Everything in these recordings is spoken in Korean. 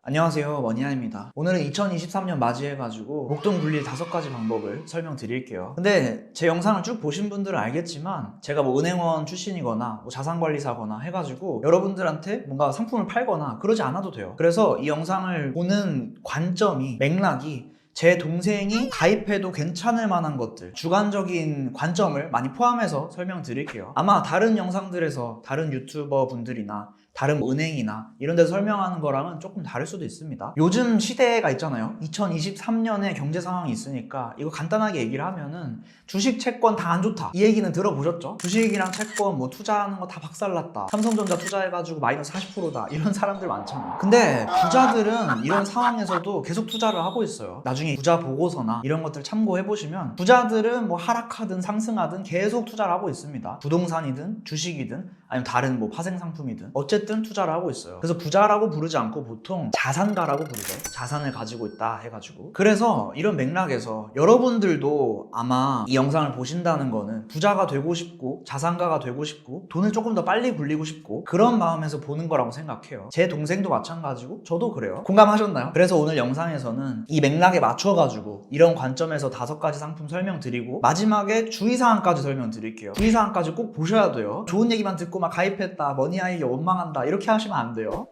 안녕하세요, 머니아입니다. 오늘은 2023년 맞이해가지고 목돈 굴릴 5가지 방법을 설명드릴게요. 근데 제 영상을 쭉 보신 분들은 알겠지만 제가 뭐 은행원 출신이거나 뭐 자산관리사거나 해가지고 여러분들한테 뭔가 상품을 팔거나 그러지 않아도 돼요. 그래서 이 영상을 보는 관점이, 맥락이 제 동생이 가입해도 괜찮을 만한 것들, 주관적인 관점을 많이 포함해서 설명드릴게요. 아마 다른 영상들에서 다른 유튜버 분들이나 다른 은행이나 이런 데서 설명하는 거랑은 조금 다를 수도 있습니다. 요즘 시대가 있잖아요. 2023년에 경제 상황이 있으니까 이거 간단하게 얘기를 하면은 주식, 채권 다 안 좋다, 이 얘기는 들어보셨죠? 주식이랑 채권 뭐 투자하는 거 다 박살났다, 삼성전자 투자해가지고 마이너스 40%다, 이런 사람들 많잖아요. 근데 부자들은 이런 상황에서도 계속 투자를 하고 있어요. 나중에 부자 보고서나 이런 것들 참고해보시면 부자들은 뭐 하락하든 상승하든 계속 투자를 하고 있습니다. 부동산이든 주식이든 아니면 다른 뭐 파생상품이든 어쨌든 투자를 하고 있어요. 그래서 부자라고 부르지 않고 보통 자산가라고 부르죠. 자산을 가지고 있다 해가지고. 그래서 이런 맥락에서 여러분들도 아마 이 영상을 보신다는 거는 부자가 되고 싶고 자산가가 되고 싶고 돈을 조금 더 빨리 굴리고 싶고 그런 마음에서 보는 거라고 생각해요. 제 동생도 마찬가지고 저도 그래요. 공감하셨나요? 그래서 오늘 영상에서는 이 맥락에 맞춰가지고 이런 관점에서 5가지 상품 설명드리고 마지막에 주의사항까지 설명드릴게요. 주의사항까지 꼭 보셔야 돼요. 좋은 얘기만 듣고 막 가입했다, 머니아이에 원망한다 이렇게 하시면 안 돼요.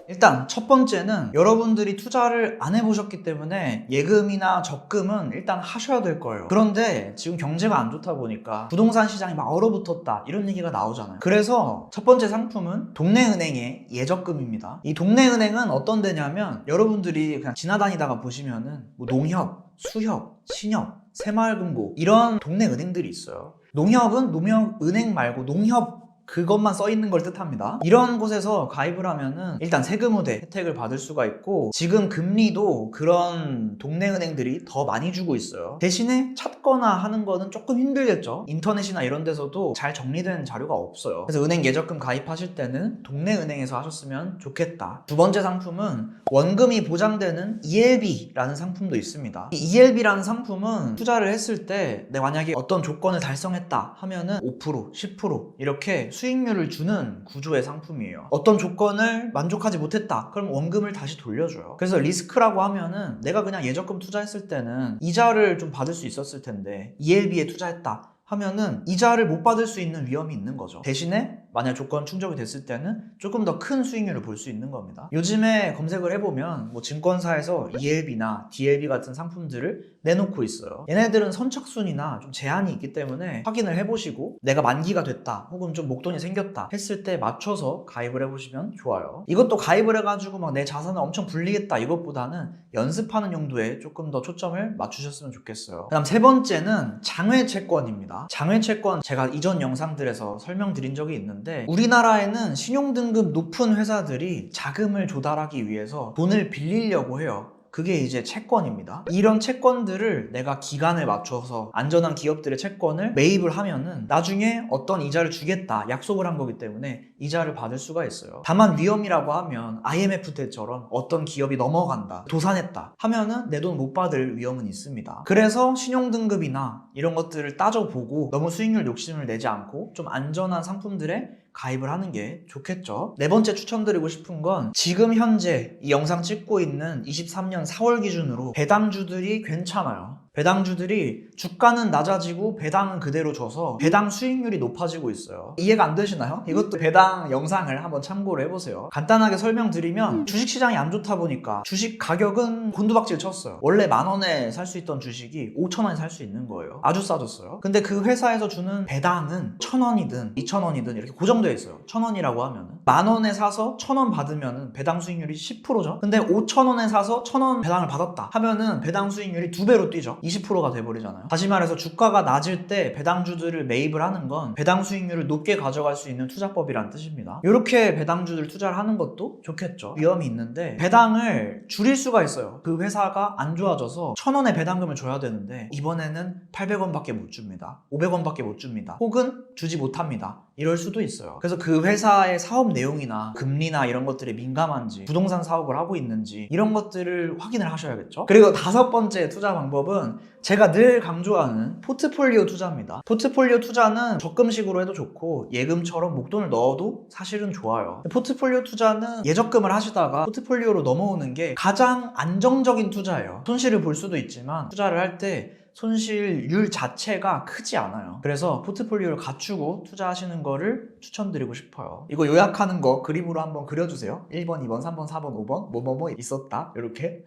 일단 첫 번째는 여러분들이 투자를 안 해보셨기 때문에 예금이나 적금은 일단 하셔야 될 거예요. 그런데 지금 경제가 안 좋다 보니까 부동산 시장이 막 얼어붙었다 이런 얘기가 나오잖아요. 그래서 첫 번째 상품은 동네은행의 예적금입니다. 이 동네은행은 어떤 데냐면 여러분들이 그냥 지나다니다가 보시면은 뭐 농협, 수협, 신협, 새마을금고 이런 동네 은행들이 있어요. 농협은 농협은행 말고 농협 그것만 써 있는 걸 뜻합니다. 이런 곳에서 가입을 하면은 일단 세금 우대 혜택을 받을 수가 있고 지금 금리도 그런 동네 은행들이 더 많이 주고 있어요. 대신에 찾거나 하는 거는 조금 힘들겠죠. 인터넷이나 이런 데서도 잘 정리된 자료가 없어요. 그래서 은행 예적금 가입하실 때는 동네 은행에서 하셨으면 좋겠다. 두 번째 상품은 원금이 보장되는 ELB라는 상품도 있습니다. 이 ELB라는 상품은 투자를 했을 때 내가 만약에 어떤 조건을 달성했다 하면은 5%, 10% 이렇게 수익률을 주는 구조의 상품이에요. 어떤 조건을 만족하지 못했다 그럼 원금을 다시 돌려줘요. 그래서 리스크라고 하면은 내가 그냥 예적금 투자했을 때는 이자를 좀 받을 수 있었을 텐데 ELB에 투자했다 하면은 이자를 못 받을 수 있는 위험이 있는 거죠. 대신에 만약 조건 충족이 됐을 때는 조금 더 큰 수익률을 볼 수 있는 겁니다. 요즘에 검색을 해보면 뭐 증권사에서 ELB나 DLB 같은 상품들을 내놓고 있어요. 얘네들은 선착순이나 좀 제한이 있기 때문에 확인을 해보시고 내가 만기가 됐다 혹은 좀 목돈이 생겼다 했을 때 맞춰서 가입을 해보시면 좋아요. 이것도 가입을 해가지고 막 내 자산을 엄청 불리겠다 이것보다는 연습하는 용도에 조금 더 초점을 맞추셨으면 좋겠어요. 그 다음 세 번째는 장외채권입니다. 장외채권 제가 이전 영상들에서 설명드린 적이 있는데 우리나라에는 신용등급 높은 회사들이 자금을 조달하기 위해서 돈을 빌리려고 해요. 그게 이제 채권입니다. 이런 채권들을 내가 기간을 맞춰서 안전한 기업들의 채권을 매입을 하면은 나중에 어떤 이자를 주겠다 약속을 한 거기 때문에 이자를 받을 수가 있어요. 다만 위험이라고 하면 IMF 때처럼 어떤 기업이 넘어간다, 도산했다 하면은 내 돈 못 받을 위험은 있습니다. 그래서 신용등급이나 이런 것들을 따져보고 너무 수익률 욕심을 내지 않고 좀 안전한 상품들에 가입을 하는 게 좋겠죠. 네 번째 추천드리고 싶은 건 지금 현재 이 영상 찍고 있는 23년 4월 기준으로 배당주들이 괜찮아요. 배당주들이 주가는 낮아지고 배당은 그대로 줘서 배당 수익률이 높아지고 있어요. 이해가 안 되시나요? 이것도 배당 영상을 한번 참고를 해보세요. 간단하게 설명드리면 주식시장이 안 좋다 보니까 주식 가격은 곤두박질 쳤어요. 원래 10,000원에 살 수 있던 주식이 5,000원에 살 수 있는 거예요. 아주 싸졌어요. 근데 그 회사에서 주는 배당은 1,000원이든 2,000원이든 이렇게 고정되어 있어요. 1,000원이라고 하면은 10,000원에 사서 1,000원 받으면은 배당 수익률이 10%죠. 근데 5,000원에 사서 1,000원 배당을 받았다 하면은 배당 수익률이 2배로 뛰죠. 20%가 돼버리잖아요. 다시 말해서 주가가 낮을 때 배당주들을 매입을 하는 건 배당 수익률을 높게 가져갈 수 있는 투자법이란 뜻입니다. 이렇게 배당주들 투자를 하는 것도 좋겠죠. 위험이 있는데 배당을 줄일 수가 있어요. 그 회사가 안 좋아져서 1,000원의 배당금을 줘야 되는데 이번에는 800원밖에 못 줍니다. 500원밖에 못 줍니다. 혹은 주지 못합니다. 이럴 수도 있어요. 그래서 그 회사의 사업 내용이나 금리나 이런 것들에 민감한지, 부동산 사업을 하고 있는지 이런 것들을 확인을 하셔야겠죠. 그리고 5번째 투자 방법은 제가 늘 강조하는 포트폴리오 투자입니다. 포트폴리오 투자는 적금식으로 해도 좋고 예금처럼 목돈을 넣어도 사실은 좋아요. 포트폴리오 투자는 예적금을 하시다가 포트폴리오로 넘어오는 게 가장 안정적인 투자예요. 손실을 볼 수도 있지만 투자를 할 때 손실률 자체가 크지 않아요. 그래서 포트폴리오를 갖추고 투자하시는 거를 추천드리고 싶어요. 이거 요약하는 거 그림으로 한번 그려주세요. 1번, 2번, 3번, 4번, 5번 뭐뭐뭐 있었다 이렇게.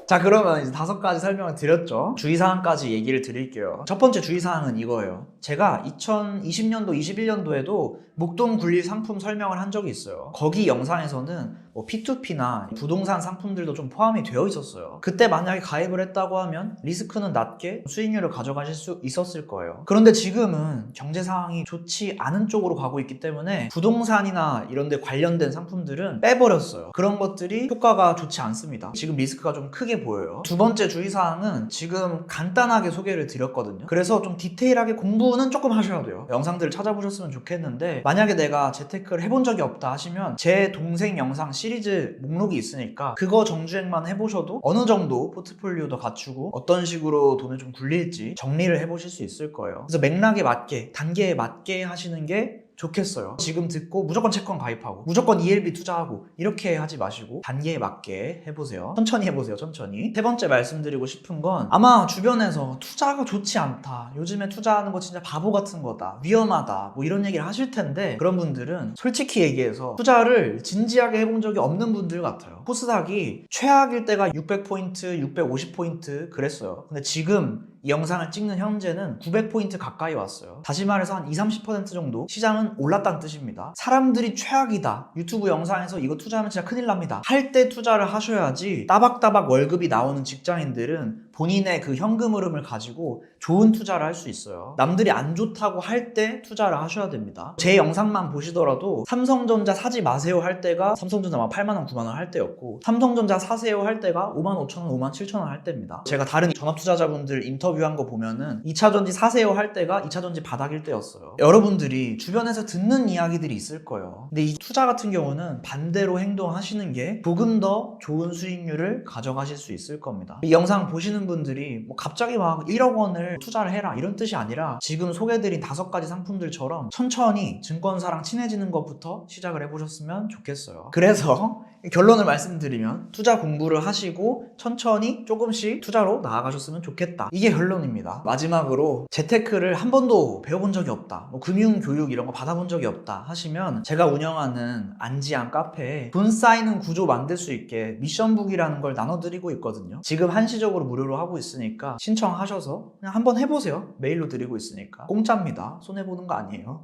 자, 그러면 이제 5가지 설명을 드렸죠. 주의사항까지 얘기를 드릴게요. 첫 번째 주의사항은 이거예요. 제가 2020년도, 21년도에도 목돈 굴릴 상품 설명을 한 적이 있어요. 거기 영상에서는 뭐 P2P나 부동산 상품들도 좀 포함이 되어 있었어요. 그때 만약에 가입을 했다고 하면 리스크는 낮게 수익률을 가져가실 수 있었을 거예요. 그런데 지금은 경제 상황이 좋지 않은 쪽으로 가고 있기 때문에 부동산이나 이런 데 관련된 상품들은 빼버렸어요. 그런 것들이 효과가 좋지 않습니다. 지금 리스크가 좀 크게 보여요. 두 번째 주의사항은 지금 간단하게 소개를 드렸거든요. 그래서 좀 디테일하게 공부는 조금 하셔야 돼요. 영상들을 찾아보셨으면 좋겠는데 만약에 내가 재테크를 해본 적이 없다 하시면 제 동생 영상 시리즈 목록이 있으니까 그거 정주행만 해보셔도 어느 정도 포트폴리오도 갖추고 어떤 식으로 돈을 좀 굴릴지 정리를 해보실 수 있을 거예요. 그래서 맥락에 맞게, 단계에 맞게 하시는 게 좋겠어요. 지금 듣고 무조건 채권 가입하고 무조건 ELB 투자하고 이렇게 하지 마시고 단계에 맞게 해보세요. 천천히 해보세요. 천천히. 세 번째 말씀드리고 싶은 건 아마 주변에서 투자가 좋지 않다, 요즘에 투자하는 거 진짜 바보 같은 거다, 위험하다 뭐 이런 얘기를 하실 텐데 그런 분들은 솔직히 얘기해서 투자를 진지하게 해본 적이 없는 분들 같아요. 코스닥이 최악일 때가 600포인트, 650포인트 그랬어요. 근데 지금 이 영상을 찍는 현재는 900포인트 가까이 왔어요. 다시 말해서 한 20-30% 정도 시장은 올랐다는 뜻입니다. 사람들이 최악이다, 유튜브 영상에서 이거 투자하면 진짜 큰일 납니다 할 때 투자를 하셔야지, 따박따박 월급이 나오는 직장인들은 본인의 그 현금 흐름을 가지고 좋은 투자를 할 수 있어요. 남들이 안 좋다고 할 때 투자를 하셔야 됩니다. 제 영상만 보시더라도 삼성전자 사지 마세요 할 때가 삼성전자 8만원, 9만원 할 때였고 삼성전자 사세요 할 때가 55,000원, 57,000원 할 때입니다. 제가 다른 전업투자자분들 인터뷰한 거 보면은 2차전지 사세요 할 때가 2차전지 바닥일 때였어요. 여러분들이 주변에서 듣는 이야기들이 있을 거예요. 근데 이 투자 같은 경우는 반대로 행동하시는 게 조금 더 좋은 수익률을 가져가실 수 있을 겁니다. 이 영상 보시는 분들이 뭐 갑자기 막 1억 원을 투자를 해라 이런 뜻이 아니라 지금 소개해드린 5가지 상품들처럼 천천히 증권사랑 친해지는 것부터 시작을 해보셨으면 좋겠어요. 그래서 결론을 말씀드리면 투자 공부를 하시고 천천히 조금씩 투자로 나아가셨으면 좋겠다, 이게 결론입니다. 마지막으로 재테크를 한 번도 배워본 적이 없다, 뭐 금융교육 이런 거 받아본 적이 없다 하시면 제가 운영하는 안지안 카페에 돈 쌓이는 구조 만들 수 있게 미션북이라는 걸 나눠드리고 있거든요. 지금 한시적으로 무료로 하고 있으니까 신청하셔서 그냥 한번 해보세요. 메일로 드리고 있으니까 공짜입니다. 손해보는 거 아니에요.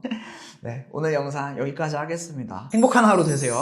네, 오늘 영상 여기까지 하겠습니다. 행복한 하루 되세요.